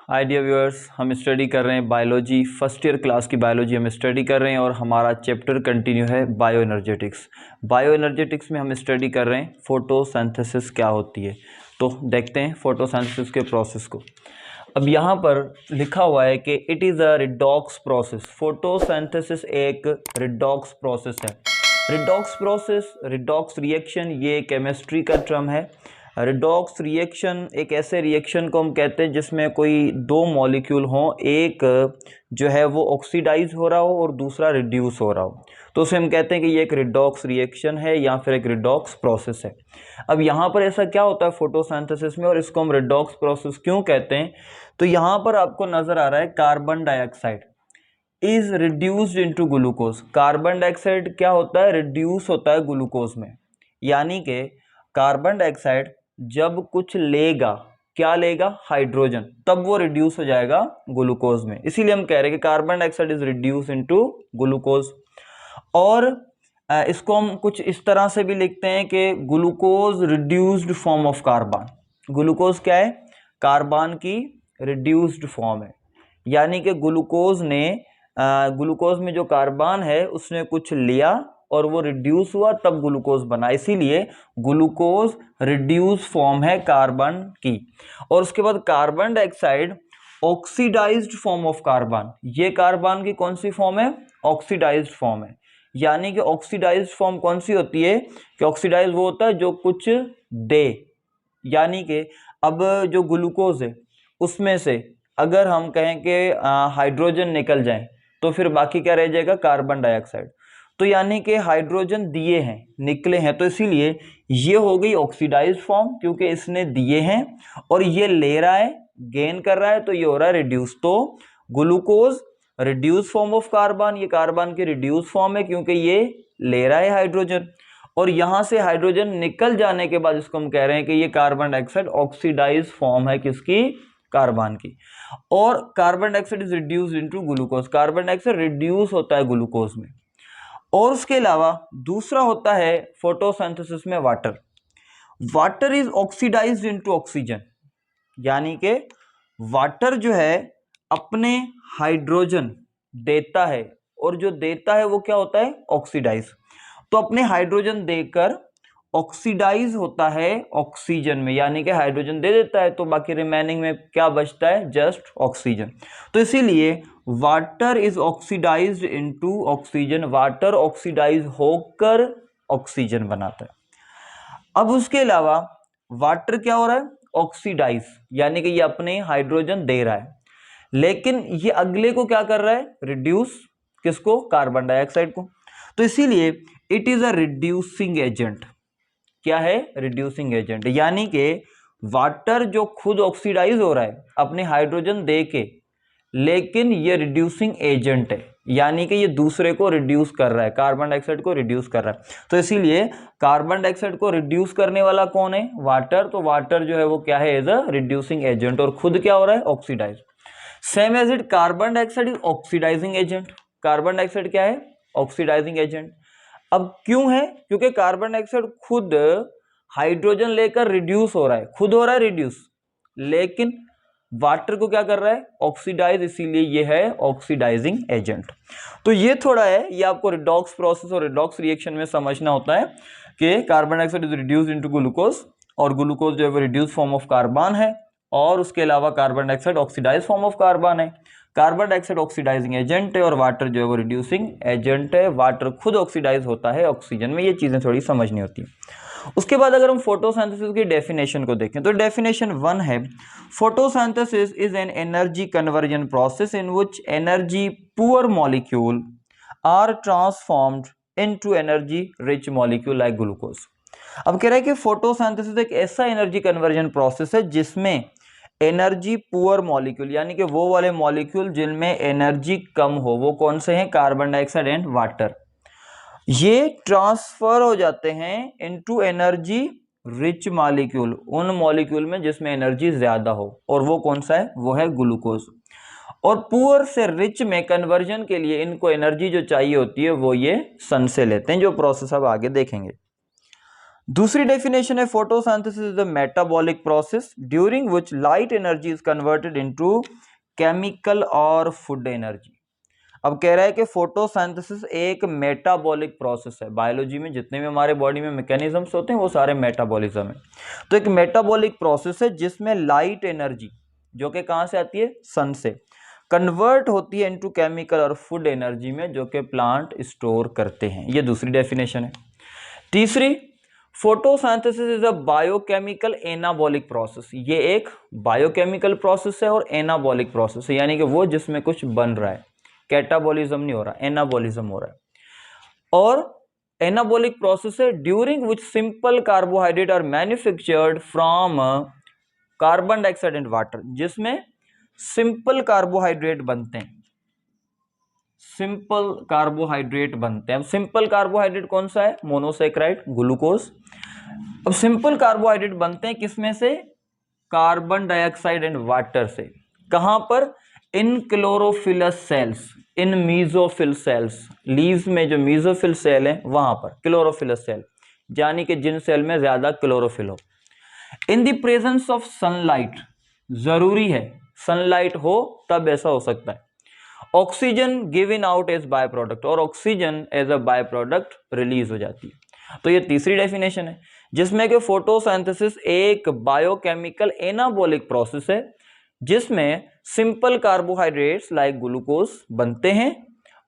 Hi dear viewers, हम study कर रहे हैं बायोलॉजी। फर्स्ट ईयर क्लास की बायोलॉजी हम स्टडी कर रहे हैं और हमारा चैप्टर कंटिन्यू है बायो एनर्जेटिक्स। बायो एनर्जेटिक्स में हम स्टडी कर रहे हैं फोटोसिंथेसिस क्या होती है। तो देखते हैं फोटोसिंथेसिस के प्रोसेस को। अब यहाँ पर लिखा हुआ है कि it is a redox process. Photosynthesis एक रिडॉक्स प्रोसेस है। रिडॉक्स प्रोसेस, रिडॉक्स रिएक्शन, ये केमिस्ट्री का टर्म है। रिडॉक्स रिएक्शन एक ऐसे रिएक्शन को हम कहते हैं जिसमें कोई दो मॉलिक्यूल हों, एक जो है वो ऑक्सीडाइज हो रहा हो और दूसरा रिड्यूस हो रहा हो, तो उसे हम कहते हैं कि ये एक रिडॉक्स रिएक्शन है या फिर एक रिडॉक्स प्रोसेस है। अब यहाँ पर ऐसा क्या होता है फोटोसिंथेसिस में और इसको हम रिडॉक्स प्रोसेस क्यों कहते हैं, तो यहाँ पर आपको नजर आ रहा है carbon dioxide is reduced into glucose. Carbon dioxide क्या होता है, रिड्यूस होता है ग्लूकोज में। यानी कि कार्बन डाइऑक्साइड जब कुछ लेगा, क्या लेगा, हाइड्रोजन, तब वो रिड्यूस हो जाएगा ग्लूकोज में। इसीलिए हम कह रहे हैं कि carbon dioxide is reduce into glucose. और इसको हम कुछ इस तरह से भी लिखते हैं कि glucose reduced form of carbon. Glucose क्या है, कार्बन की रिड्यूस्ड फॉर्म है। यानी कि ग्लूकोज में जो कार्बन है उसने कुछ लिया और वो रिड्यूस हुआ, तब ग्लूकोज बना। इसीलिए ग्लूकोज रिड्यूस फॉर्म है कार्बन की। और उसके बाद carbon dioxide oxidised form of carbon. ये कार्बन की कौन सी फॉर्म है, ऑक्सीडाइज्ड फॉर्म है। यानी कि ऑक्सीडाइज्ड फॉर्म कौन सी होती है, कि ऑक्सीडाइज वो होता है जो कुछ दे। यानी कि अब जो ग्लूकोज है उसमें से अगर हम कहें कि हाइड्रोजन निकल जाए तो फिर बाकी क्या रह जाएगा, कार्बन डाइऑक्साइड। तो यानी कि हाइड्रोजन दिए हैं, निकले हैं, तो इसीलिए ये हो गई ऑक्सीडाइज्ड फॉर्म क्योंकि इसने दिए हैं और ये ले रहा है, गेन कर रहा है, तो ये हो रहा है रिड्यूस। तो glucose reduce form of carbon, ये कार्बन की रिड्यूस फॉर्म है क्योंकि ये ले रहा है हाइड्रोजन। और यहां से हाइड्रोजन निकल जाने के बाद इसको हम कह रहे हैं कि ये कार्बन डाइऑक्साइड ऑक्सीडाइज्ड फॉर्म है, किसकी, कार्बन की। और carbon dioxide is reduced into glucose. Carbon dioxide reduce होता है ग्लूकोज में। और उसके अलावा दूसरा होता है फोटोसिंथेसिस में water. Water is oxidised into oxygen. यानी कि वाटर जो है अपने हाइड्रोजन देता है और जो देता है वो क्या होता है, ऑक्सीडाइज। तो अपने हाइड्रोजन देकर ऑक्सीडाइज होता है ऑक्सीजन में। यानी कि हाइड्रोजन दे देता है तो बाकी रिमेनिंग में क्या बचता है, जस्ट ऑक्सीजन। तो इसीलिए water is oxidised into oxygen. Water oxidise होकर ऑक्सीजन बनाता है। अब उसके अलावा वाटर क्या हो रहा है, ऑक्सीडाइज, यानी कि ये अपने हाइड्रोजन दे रहा है, लेकिन ये अगले को क्या कर रहा है, रिड्यूस, किसको, कार्बन डाइऑक्साइड को। तो इसीलिए it is a reducing agent. क्या है, रिड्यूसिंग एजेंट। यानी कि वाटर जो खुद ऑक्सीडाइज हो रहा है अपने हाइड्रोजन दे के, लेकिन ये रिड्यूसिंग एजेंट है। यानी कि ये दूसरे को रिड्यूस कर रहा है, कार्बन डाइऑक्साइड को रिड्यूस कर रहा है। तो इसीलिए कार्बन डाइऑक्साइड को रिड्यूस करने वाला कौन है, वाटर। तो वाटर जो है वो क्या है, एज अ रिड्यूसिंग एजेंट, और खुद क्या हो रहा है, oxidise. Same as it carbon dioxide is oxidising agent. Carbon dioxide क्या है, ऑक्सीडाइजिंग एजेंट। अब क्यों है, क्योंकि कार्बन डाइऑक्साइड खुद हाइड्रोजन लेकर रिड्यूस हो रहा है, खुद हो रहा है रिड्यूस, लेकिन वाटर को क्या कर रहा है, ऑक्सीडाइज, इसीलिए ये है ऑक्सीडाइजिंग एजेंट। तो ये थोड़ा है, ये आपको रिडॉक्स प्रोसेस और रिडॉक्स रिएक्शन में समझना होता है कि carbon dioxide is reduced into glucose, और ग्लूकोज जो है वो रिड्यूस फॉर्म ऑफ कार्बन है, और उसके अलावा carbon dioxide oxidise form of carbon है। कार्बन डाइऑक्साइड ऑक्सीडाइजिंग एजेंट है और वाटर जो है वो रिड्यूसिंग एजेंट है। वाटर खुद ऑक्सीडाइज होता है ऑक्सीजन में। ये चीजें थोड़ी समझनी होती है। उसके बाद अगर हम फोटोसिंथेसिस की डेफिनेशन को देखें तो डेफिनेशन 1 है, photosynthesis is an energy conversion process in which energy poor molecule are transformed into energy rich molecule like glucose. अब कह रहा है कि फोटोसिंथेसिस एक ऐसा एनर्जी कन्वर्जन प्रोसेस है जिसमें एनर्जी पुअर मॉलिक्यूल, यानी कि वो वाले मॉलिक्यूल जिनमें एनर्जी कम हो, वो कौन से हैं, कार्बन डाइऑक्साइड एंड वाटर, ये ट्रांसफर हो जाते हैं इनटू एनर्जी रिच मॉलिक्यूल, उन मॉलिक्यूल में जिसमें एनर्जी ज्यादा हो, और वो कौन सा है, वो है ग्लूकोज। और पुअर से रिच में कन्वर्जन के लिए इनको एनर्जी जो चाहिए होती है वो ये सन से लेते हैं, जो प्रोसेस अब आगे देखेंगे। दूसरी डेफिनेशन है photosynthesis is a metabolic process during which light energy is converted into chemical और फूड एनर्जी। अब कह रहा है कि फोटोसिंथेसिस एक मेटाबॉलिक प्रोसेस है। बायोलॉजी में जितने भी हमारे बॉडी में मैकेनिज्म्स होते हैं वो सारे मेटाबॉलिज्म है। तो एक मेटाबॉलिक प्रोसेस है जिसमें लाइट एनर्जी जो कि कहां से आती है, सन से, कन्वर्ट होती है इनटू केमिकल और फूड एनर्जी में जो कि प्लांट स्टोर करते हैं। ये दूसरी डेफिनेशन है। तीसरी, photosynthesis is a biochemical anabolic process. ये एक बायोकेमिकल प्रोसेस है और एनाबॉलिक प्रोसेस है, यानी कि वो जिसमें कुछ बन रहा है, कैटाबॉलिज्म नहीं हो रहा, एनाबॉलिज्म हो रहा है। और एनाबॉलिक प्रोसेस है during which simple carbohydrate are manufactured from carbon dioxide and water, जिसमें सिंपल कार्बोहाइड्रेट बनते हैं, सिंपल कार्बोहाइड्रेट बनते हैं। अब सिंपल कार्बोहाइड्रेट कौन सा है, मोनोसेक्राइड, ग्लूकोज। अब सिंपल कार्बोहाइड्रेट बनते हैं किसमें से, कार्बन डाइऑक्साइड एंड वाटर से। कहां पर, इन क्लोरोफिलस सेल्स, इन मीजोफिल सेल्स, लीव्स में जो मीजोफिल सेल है वहां पर क्लोरोफिलस सेल, यानी कि जिन सेल में ज्यादा क्लोरोफिल हो। In the presence of sunlight, जरूरी है सनलाइट हो तब ऐसा हो सकता है। Oxygen given out as by product, और oxygen as a by product release हो जाती है। तो ये तीसरी डेफिनेशन है जिसमें कि फोटोसिंथेसिस एक बायोकेमिकल एनाबॉलिक प्रोसेस है जिसमें सिंपल कार्बोहाइड्रेट्स लाइक ग्लूकोज बनते हैं,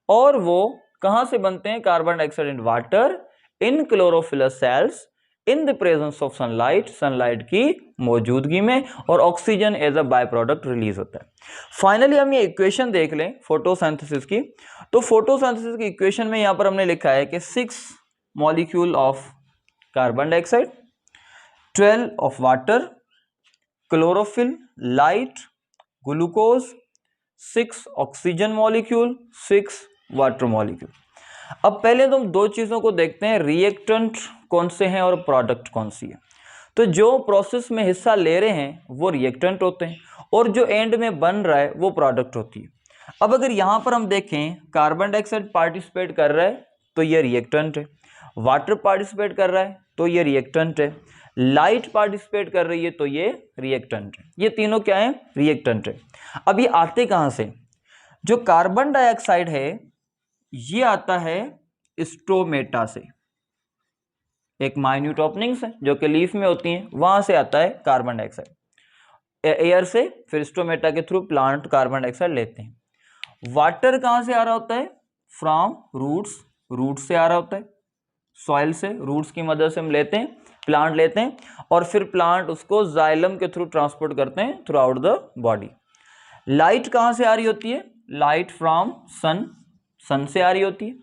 और वो कहां से बनते हैं, carbon dioxide and water in chlorophyllous cells in the presence of sunlight, sunlight की मौजूदगी में, और oxygen as a by product release होता है। फाइनली हम ये इक्वेशन देख लें फोटोसिंथेसिस की। तो फोटोसिंथेसिस की इक्वेशन में यहां पर हमने लिखा है कि 6 molecule of carbon dioxide, 12 of water, chlorophyll, light, glucose, 6 oxygen molecule, 6 water molecule. अब पहले तो हम दो चीजों को देखते हैं, रिएक्टेंट कौन से हैं और प्रोडक्ट कौन सी है। तो जो प्रोसेस में हिस्सा ले रहे हैं वो रिएक्टेंट होते हैं, और जो एंड में बन रहा है वो प्रोडक्ट होती है। अब अगर यहां पर हम देखें, कार्बन डाइऑक्साइड पार्टिसिपेट कर रहा है तो ये रिएक्टेंट है, वाटर पार्टिसिपेट कर रहा है तो ये रिएक्टेंट है, लाइट पार्टिसिपेट कर रही है तो ये रिएक्टेंट है। ये तीनों क्या है, रिएक्टेंट है। अब ये आते कहां से, जो कार्बन डाइऑक्साइड है ये आता है स्टोमेटा से, एक माइन्यूट ओपनिंग्स है जो कि लीफ में होती हैं, वहां से आता है कार्बन डाइऑक्साइड एयर से, फिर स्टोमेटा के थ्रू प्लांट कार्बन डाइऑक्साइड लेते हैं। वाटर कहां से आ रहा होता है, फ्रॉम रूट्स, रूट से आ रहा होता है, सॉइल से, रूट्स की मदद से हम लेते हैं, प्लांट लेते हैं, और फिर प्लांट उसको जाइलम के थ्रू ट्रांसपोर्ट करते हैं through out the body. Light कहां से आ रही होती है, लाइट फ्रॉम सन, सन से आ रही होती है।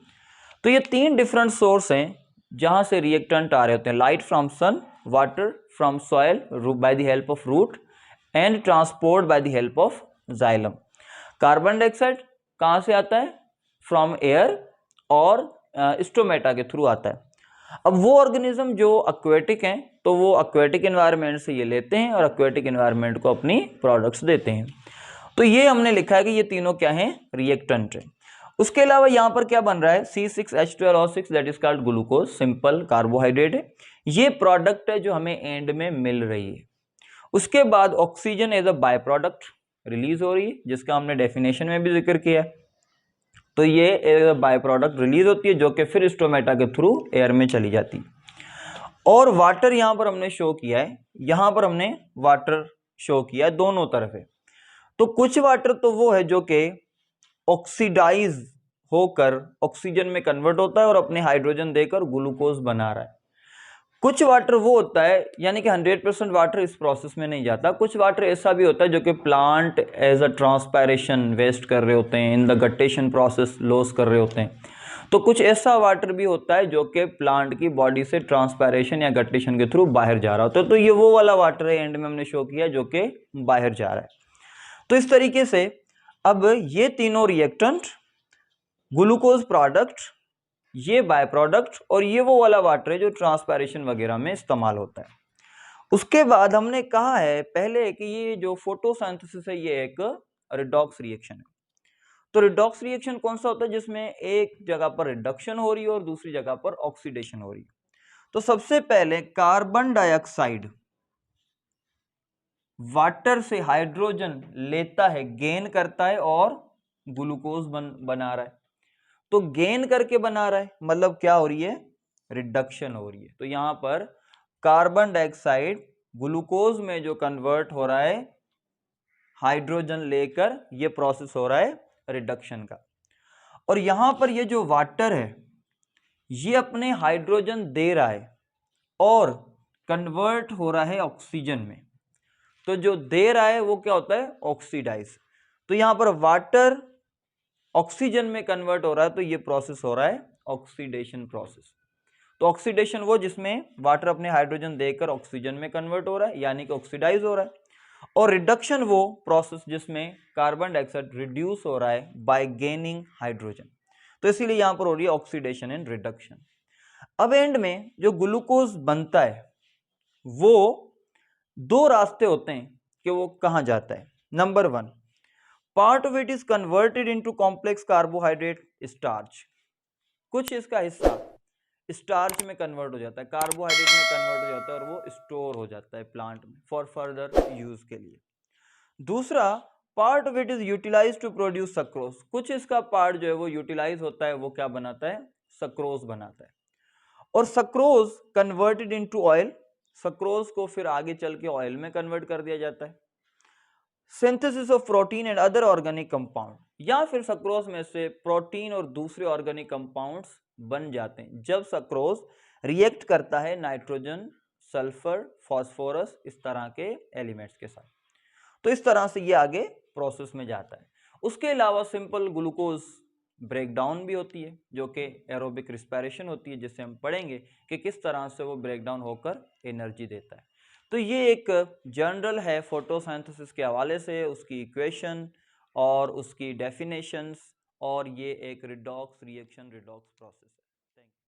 तो ये तीन डिफरेंट सोर्स हैं जहां से रिएक्टेंट आ रहे होते हैं, light from sun, water from soil by the help of root, and transport by the help of xylem. Carbon dioxide कहां से आता है, फ्रॉम एयर, और स्टोमेटा के थ्रू आता है। अब वो ऑर्गेनिज्म जो एक्वेटिक हैं तो वो एक्वेटिक एनवायरनमेंट से ये लेते हैं और एक्वेटिक एनवायरनमेंट को अपनी प्रोडक्ट्स देते हैं। तो ये हमने लिखा है कि ये तीनों क्या हैं, रिएक्टेंट है। उसके अलावा यहां पर क्या बन रहा है, C6H12O6 that is called glucose, simple carbohydrate है। ये प्रोडक्ट है जो हमें एंड में मिल रही है। उसके बाद oxygen as a by product release हो रही है, जिसका हमने डेफिनेशन में भी जिक्र किया है। तो ये as a by product release होती है जो कि फिर स्टोमेटा के थ्रू एयर में चली जाती है। और वाटर यहां पर हमने शो किया है, यहां पर हमने वाटर शो किया है, दोनों तरफ है। तो कुछ वाटर तो वो है जो कि ऑक्सीडाइज होकर ऑक्सीजन में कन्वर्ट होता है और अपने हाइड्रोजन देकर ग्लूकोज बना रहा है। कुछ वाटर वो होता है, यानी कि 100% वाटर इस प्रोसेस में नहीं जाता। कुछ वाटर ऐसा भी होता है जो कि plant as a transpiration waste कर रहे होते हैं, in the guttation process loss कर रहे होते हैं। तो कुछ ऐसा वाटर भी होता है जो कि प्लांट की बॉडी से ट्रांसपायरेशन या गटेशन के थ्रू बाहर जा रहा होता है। तो ये वो वाला वाटर है, एंड में हमने शो किया, जो कि बाहर जा रहा है। तो इस तरीके से अब ये तीनों रिएक्टेंट, ग्लूकोज प्रोडक्ट, ये बाय प्रोडक्ट, और ये वो वाला वाटर है जो ट्रांसपायरेशन वगैरह में इस्तेमाल होता है। उसके बाद हमने कहा है पहले कि ये जो फोटोसिंथेसिस है ये एक रिडॉक्स रिएक्शन है। तो रिडॉक्स रिएक्शन कौन सा होता है, जिसमें एक जगह पर रिडक्शन हो रही है और दूसरी जगह पर ऑक्सीडेशन हो रही है। तो सबसे पहले कार्बन डाइऑक्साइड वाटर से हाइड्रोजन लेता है, गेन करता है और ग्लूकोज बना रहा है। तो गेन करके बना रहा है मतलब क्या हो रही है, रिडक्शन हो रही है। तो यहां पर कार्बन डाइऑक्साइड ग्लूकोज में जो कन्वर्ट हो रहा है हाइड्रोजन लेकर, ये प्रोसेस हो रहा है रिडक्शन का। और यहां पर ये जो वाटर है ये अपने हाइड्रोजन दे रहा है और कन्वर्ट हो रहा है ऑक्सीजन में। तो जो दे रहा है वो क्या होता है, ऑक्सीडाइज। तो यहां पर वाटर ऑक्सीजन में कन्वर्ट हो रहा है, तो ये प्रोसेस हो रहा है ऑक्सीडेशन प्रोसेस। तो ऑक्सीडेशन वो जिसमें वाटर अपने हाइड्रोजन देकर ऑक्सीजन में कन्वर्ट हो रहा है, यानी कि ऑक्सीडाइज हो रहा है। और रिडक्शन वो प्रोसेस जिसमें कार्बन डाइऑक्साइड रिड्यूस हो रहा है बाय गेनिंग हाइड्रोजन। तो इसीलिए यहां पर हो रही है ऑक्सीडेशन एंड रिडक्शन। अब एंड में जो ग्लूकोज बनता है वो दो रास्ते होते हैं कि वो कहां जाता है। Number 1, part of it is converted into complex carbohydrate starch. कुछ इसका हिस्सा स्टार्च में कन्वर्ट हो जाता है, कार्बोहाइड्रेट में कन्वर्ट हो जाता है और वो स्टोर हो जाता है प्लांट में फॉर फर्दर यूज के लिए। दूसरा, part of it is utilise to produce sucrose. कुछ इसका पार्ट जो है वो यूटिलाइज होता है, वो क्या बनाता है, सक्रोज बनाता है। और sucrose converted into oil, sucrose को फिर आगे चल के ऑयल में कन्वर्ट कर दिया जाता है। Synthesis of protein and other organic compound, या फिर सक्रोज में से प्रोटीन और दूसरे ऑर्गेनिक कंपाउंड्स बन जाते हैं जब सक्रोज रिएक्ट करता है नाइट्रोजन, सल्फर, फास्फोरस इस तरह के एलिमेंट्स के साथ। तो इस तरह से ये आगे प्रोसेस में जाता है। उसके अलावा सिंपल ग्लूकोज ब्रेकडाउन भी होती है जो कि एरोबिक रिस्पायरेशन होती है, जिससे हम पढ़ेंगे कि किस तरह से वो ब्रेकडाउन होकर एनर्जी देता है। तो ये एक जनरल है फोटोसिंथेसिस के हवाले से, उसकी इक्वेशन और उसकी डेफिनेशंस, और ये एक रिडॉक्स रिएक्शन, रिडॉक्स प्रोसेस है।